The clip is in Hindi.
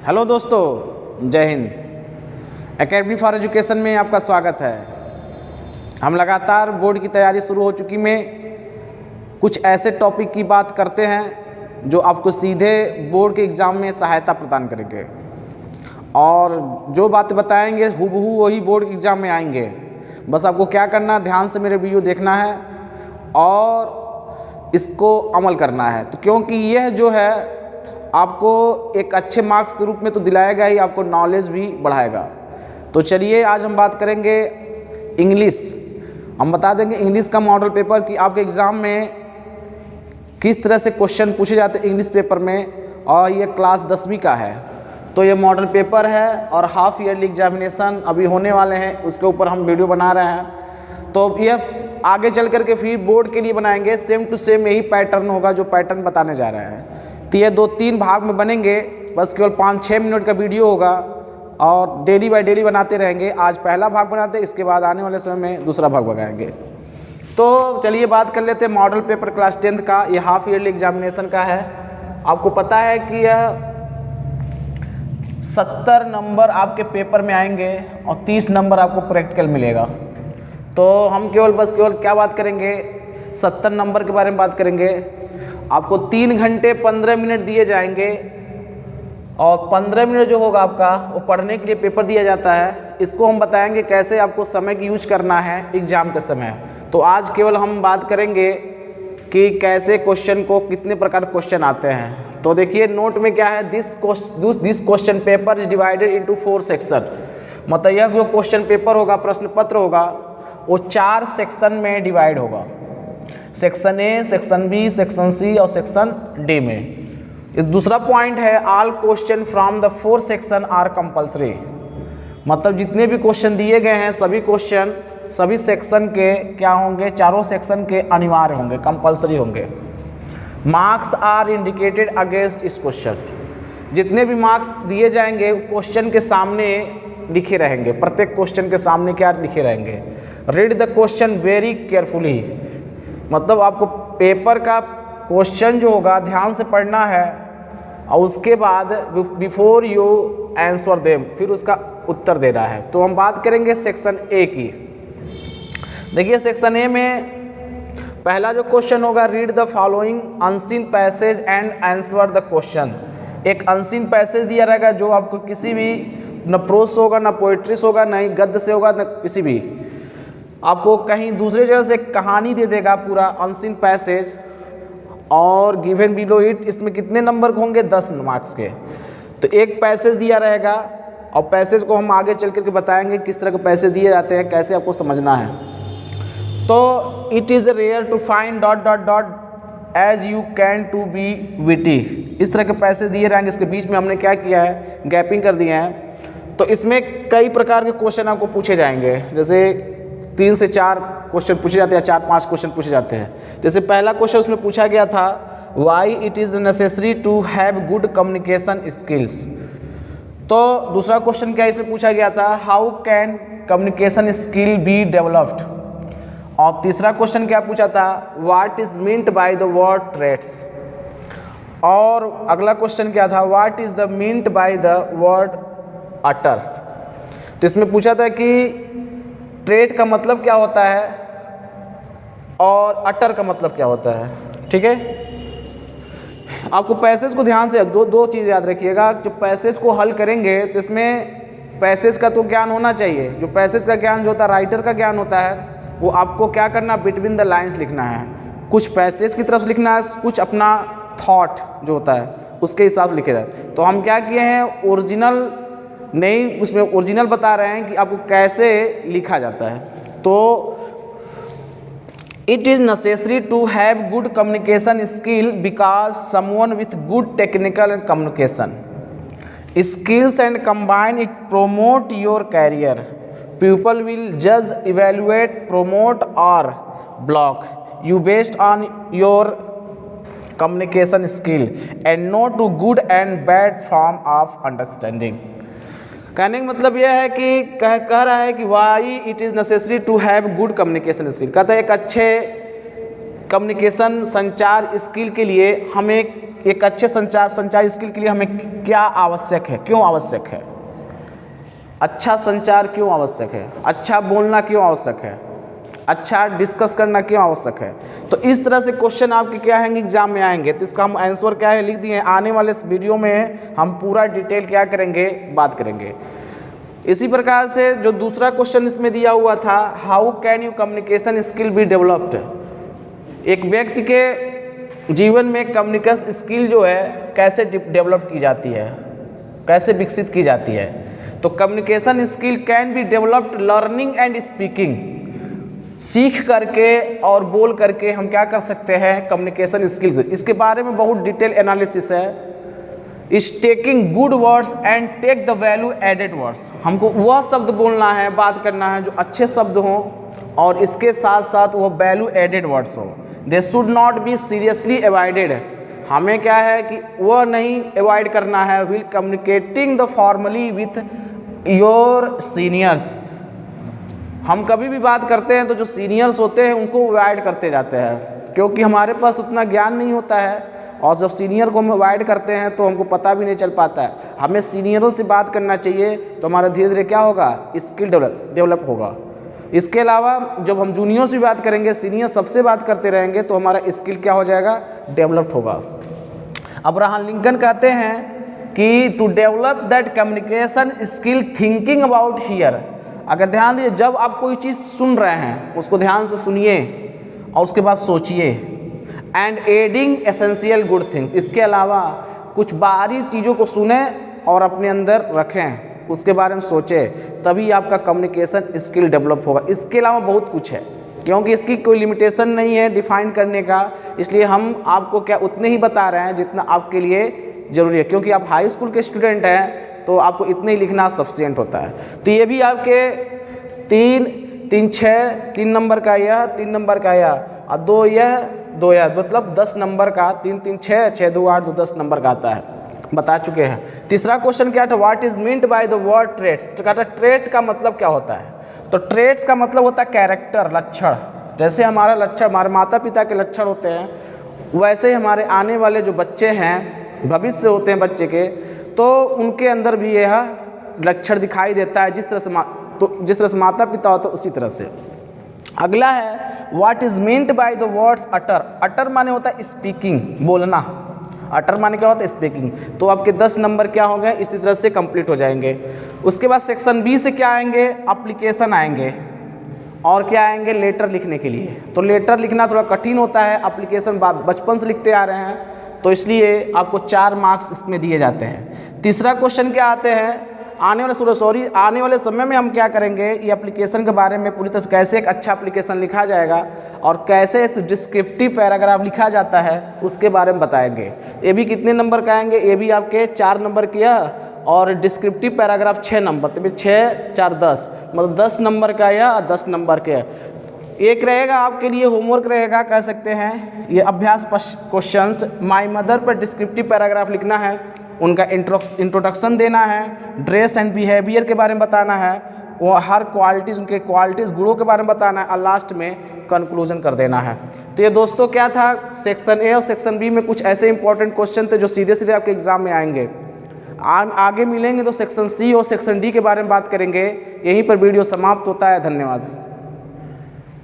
हेलो दोस्तों, जय हिंद। एकेडमी फॉर एजुकेशन में आपका स्वागत है। हम लगातार बोर्ड की तैयारी शुरू हो चुकी में कुछ ऐसे टॉपिक की बात करते हैं जो आपको सीधे बोर्ड के एग्ज़ाम में सहायता प्रदान करेंगे, और जो बातें बताएंगे हूबहू वही बोर्ड के एग्ज़ाम में आएंगे। बस आपको क्या करना, ध्यान से मेरे वीडियो देखना है और इसको अमल करना है। तो क्योंकि यह जो है आपको एक अच्छे मार्क्स के रूप में तो दिलाएगा ही, आपको नॉलेज भी बढ़ाएगा। तो चलिए आज हम बात करेंगे इंग्लिश। हम बता देंगे इंग्लिश का मॉडल पेपर कि आपके एग्ज़ाम में किस तरह से क्वेश्चन पूछे जाते हैं इंग्लिश पेपर में, और ये क्लास 10वीं का है। तो ये मॉडल पेपर है और हाफ ईयरली एग्जामिनेशन अभी होने वाले हैं, उसके ऊपर हम वीडियो बना रहे हैं। तो ये आगे चल कर के फिर बोर्ड के लिए बनाएंगे, सेम टू सेम यही पैटर्न होगा जो पैटर्न बताने जा रहे हैं। तो ये 2-3 भाग में बनेंगे, बस केवल 5-6 मिनट का वीडियो होगा और डेली बाय डेली बनाते रहेंगे। आज पहला भाग बनाते हैं, इसके बाद आने वाले समय में दूसरा भाग बनाएंगे। तो चलिए बात कर लेते हैं मॉडल पेपर क्लास 10th का। ये हाफ ईयरली एग्जामिनेशन का है। आपको पता है कि यह 70 नंबर आपके पेपर में आएंगे और 30 नंबर आपको प्रैक्टिकल मिलेगा। तो हम केवल क्या बात करेंगे, 70 नंबर के बारे में बात करेंगे। आपको 3 घंटे 15 मिनट दिए जाएंगे और 15 मिनट जो होगा आपका वो पढ़ने के लिए पेपर दिया जाता है। इसको हम बताएंगे कैसे आपको समय की यूज करना है एग्ज़ाम के समय। तो आज केवल हम बात करेंगे कि कैसे क्वेश्चन को, कितने प्रकार क्वेश्चन आते हैं। तो देखिए नोट में क्या है, this question paper is divided into 4 section. मतलब यह जो क्वेश्चन पेपर होगा, प्रश्न पत्र होगा, वो 4 सेक्शन में डिवाइड होगा। Section A, section B, section C और सेक्शन डी में। इस दूसरा पॉइंट है, all question from the 4 section are compulsory. मतलब जितने भी क्वेश्चन दिए गए हैं सभी क्वेश्चन सभी सेक्शन के क्या होंगे, चारों सेक्शन के अनिवार्य होंगे, कंपल्सरी होंगे। मार्क्स आर इंडिकेटेड अगेंस्ट इस क्वेश्चन। जितने भी मार्क्स दिए जाएंगे क्वेश्चन के सामने लिखे रहेंगे, प्रत्येक क्वेश्चन के सामने क्या लिखे रहेंगे। Read the question very carefully. मतलब आपको पेपर का क्वेश्चन जो होगा ध्यान से पढ़ना है और उसके बाद बिफोर यू आंसर देम, फिर उसका उत्तर देना है। तो हम बात करेंगे सेक्शन ए की। देखिए सेक्शन ए में पहला जो क्वेश्चन होगा, read the following unseen passage and answer the question. एक अनसीन पैसेज दिया रहेगा जो आपको किसी भी, न प्रोस होगा, न पोइट्री होगा, न ही गद्य से होगा, न किसी भी, आपको कहीं दूसरे जगह से कहानी दे देगा पूरा अनसीन पैसेज, और गिवन बिलो इट। इसमें कितने नंबर होंगे, 10 मार्क्स के। तो एक पैसेज दिया रहेगा और पैसेज को हम आगे चल करके बताएंगे किस तरह के पैसे दिए जाते हैं, कैसे आपको समझना है। तो it is rare to find dot dot dot as you can to be witty. इस तरह के पैसे दिए रहेंगे। इसके बीच में हमने क्या किया है, गैपिंग कर दिए हैं। तो इसमें कई प्रकार के क्वेश्चन आपको पूछे जाएंगे। जैसे 3 से 4 क्वेश्चन पूछे जाते हैं, 4-5 क्वेश्चन पूछे जाते हैं। जैसे पहला क्वेश्चन उसमें पूछा गया था, why it is necessary to have good communication skills. तो दूसरा क्वेश्चन क्या इसमें पूछा गया था, how can communication skill be developed. और तीसरा क्वेश्चन क्या पूछा था, what is meant by the word traits. और अगला क्वेश्चन क्या था, what is the meant by the word utters. तो इसमें पूछा था कि ट्रेट का मतलब क्या होता है और अटर का मतलब क्या होता है। ठीक है, आपको पैसेज को ध्यान से दो चीज़ याद रखिएगा। जो पैसेज को हल करेंगे तो इसमें पैसेज का तो ज्ञान होना चाहिए। जो पैसेज का ज्ञान जो होता है, राइटर का ज्ञान होता है, वो आपको क्या करना, बिटवीन द लाइन्स लिखना है। कुछ पैसेज की तरफ से लिखना है, कुछ अपना थॉट जो होता है उसके हिसाब से लिखे जाए। तो हम क्या किए हैं, ओरिजिनल नहीं, उसमें ओरिजिनल बता रहे हैं कि आपको कैसे लिखा जाता है। तो it is necessary to have good communication skill because someone with good technical and communication skills and combine it promote your career. People will जज, इवेल्युएट, प्रोमोट और block you based on your communication skill and know to good and bad form of understanding। कहने का मतलब यह है कि कह रहा है कि why it is necessary to have good communication skill. कहता है एक अच्छे कम्युनिकेशन संचार स्किल के लिए हमें एक अच्छे संचार स्किल के लिए हमें क्या आवश्यक है, क्यों आवश्यक है? अच्छा संचार क्यों आवश्यक है? अच्छा बोलना क्यों आवश्यक है? अच्छा डिस्कस करना क्यों आवश्यक है? तो इस तरह से क्वेश्चन आपके क्या आएंगे, एग्जाम में आएंगे। तो इसका हम आंसर क्या है लिख दिए। आने वाले इस वीडियो में हम पूरा डिटेल क्या करेंगे, बात करेंगे। इसी प्रकार से जो दूसरा क्वेश्चन इसमें दिया हुआ था, how can you communication skill be developed. एक व्यक्ति के जीवन में कम्युनिकेशन स्किल जो है कैसे डेवलप की जाती है, कैसे विकसित की जाती है। तो communication skill can be developed learning and speaking. सीख करके और बोल करके हम क्या कर सकते हैं, कम्युनिकेशन स्किल्स। इसके बारे में बहुत डिटेल एनालिसिस है। Is taking good words and take the value added words. हमको वह शब्द बोलना है, बात करना है जो अच्छे शब्द हों और इसके साथ साथ वो वैल्यू एडेड वर्ड्स हो। They should not be seriously avoided. हमें क्या है कि वह नहीं अवॉइड करना है। Will communicating the formally with your seniors. हम कभी भी बात करते हैं तो जो सीनियर्स होते हैं उनको अवॉइड करते जाते हैं, क्योंकि हमारे पास उतना ज्ञान नहीं होता है। और जब सीनियर को हम अवॉइड करते हैं तो हमको पता भी नहीं चल पाता है। हमें सीनियरों से बात करना चाहिए, तो हमारा धीरे धीरे क्या होगा, स्किल डेवलप होगा। इसके अलावा जब हम जूनियर से बात करेंगे, सीनियर सबसे बात करते रहेंगे, तो हमारा स्किल क्या हो जाएगा, डेवलप होगा। अब्राहम लिंकन कहते हैं कि to develop that communication skill thinking about here. अगर ध्यान दीजिए, जब आप कोई चीज़ सुन रहे हैं उसको ध्यान से सुनिए और उसके बाद सोचिए। And adding essential good things. इसके अलावा कुछ बाहरी चीज़ों को सुने और अपने अंदर रखें, उसके बारे में सोचें, तभी आपका कम्युनिकेशन स्किल डेवलप होगा। इसके अलावा बहुत कुछ है, क्योंकि इसकी कोई लिमिटेशन नहीं है डिफाइन करने का। इसलिए हम आपको क्या उतने ही बता रहे हैं जितना आपके लिए ज़रूरी है, क्योंकि आप हाई स्कूल के स्टूडेंट हैं तो आपको इतने ही लिखना सफिशिएंट होता है। तो ये भी आपके 3 नंबर का यह, 3 नंबर का यह और 2 यह, 2 यह, मतलब 10 नंबर का 3 3 6 6 2 8 2 10 नंबर का आता है, बता चुके हैं। तीसरा क्वेश्चन क्या था, what is meant by the word traits. तो कहता है ट्रेट का मतलब क्या होता है। तो ट्रेट्स का मतलब होता है कैरेक्टर, लक्षण। जैसे हमारा लक्षण, हमारे माता पिता के लक्षण होते हैं, वैसे ही हमारे आने वाले जो बच्चे हैं, भविष्य होते हैं बच्चे के, तो उनके अंदर भी यह लक्षण दिखाई देता है। जिस तरह से माता पिता होता है उसी तरह से। अगला है what is meant by the words utter. Utter माने होता है स्पीकिंग, बोलना। अटर माने क्या होता है, स्पीकिंग। तो आपके 10 नंबर क्या हो गए, इसी तरह से कंप्लीट हो जाएंगे। उसके बाद सेक्शन बी से क्या आएंगे, एप्लीकेशन आएंगे और क्या आएंगे, लेटर लिखने के लिए। तो लेटर लिखना थोड़ा कठिन होता है, एप्लीकेशन बचपन से लिखते आ रहे हैं, तो इसलिए आपको 4 मार्क्स इसमें दिए जाते हैं। तीसरा क्वेश्चन क्या आते हैं, आने वाले समय में हम क्या करेंगे, ये एप्लीकेशन के बारे में पूरी तरह से कैसे एक अच्छा एप्लीकेशन लिखा जाएगा और कैसे एक डिस्क्रिप्टिव पैराग्राफ लिखा जाता है उसके बारे में बताएंगे। ये भी कितने नंबर का आएंगे, ये भी आपके 4 नंबर किया और डिस्क्रिप्टिव पैराग्राफ 6 नंबर, तो 6 4 10, मतलब 10 नंबर का या 10 नंबर के। एक रहेगा आपके लिए होमवर्क रहेगा, कह सकते हैं ये अभ्यास क्वेश्चंस। माय मदर पर डिस्क्रिप्टिव पैराग्राफ लिखना है, उनका इंट्रोडक्शन देना है, ड्रेस एंड बिहेवियर के बारे में बताना है, वो हर क्वालिटीज़, उनके क्वालिटीज़ गुणों के बारे में बताना है और लास्ट में कंक्लूजन कर देना है। तो ये दोस्तों क्या था, सेक्शन ए और सेक्शन बी में कुछ ऐसे इंपॉर्टेंट क्वेश्चन थे जो सीधे सीधे आपके एग्जाम में आएंगे। आगे मिलेंगे तो सेक्शन सी और सेक्शन डी के बारे में बात करेंगे। यहीं पर वीडियो समाप्त होता है। धन्यवाद।